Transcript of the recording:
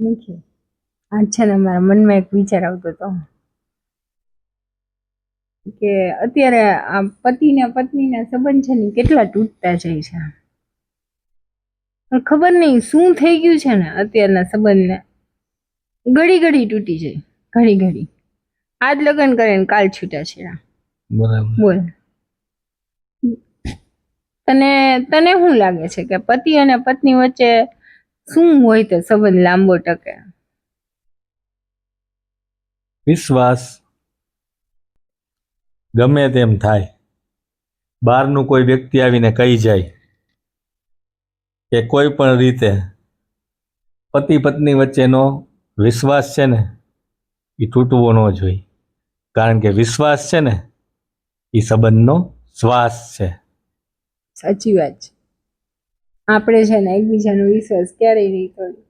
નિખિલ, આજ છે ને મારા મનમાં એક વિચાર આવતો હતો કે અત્યારે આ પતિ ને પત્નીના સંબંધ છે ને કેટલા તૂટતા જાય છે. ખબર નહીં શું થઈ ગયું છે ને અત્યારના સંબંધને ઘડી ઘડી તૂટી જાય, ઘડી ઘડી. આજ લગ્ન કરે ને કાલ છૂટા છે. બરાબર. બોલ, તને શું લાગે છે કે પતિ અને પત્ની વચ્ચે શું હોય તો સંબંધ લાંબો ટકે? વિશ્વાસ. ગમે તેમ થાય, બહારનું કોઈ વ્યક્તિ આવીને કહી જાય કે કોઈ પણ રીતે પતિ પત્ની વચ્ચેનો વિશ્વાસ છે ને એ તૂટવો ન જોઈએ, કારણ કે વિશ્વાસ છે ને એ સંબંધનો શ્વાસ છે. સાચી વાત છે. આપણે છે ને એકબીજાનો વિશ્વાસ ક્યારેય નહીં તોડીએ.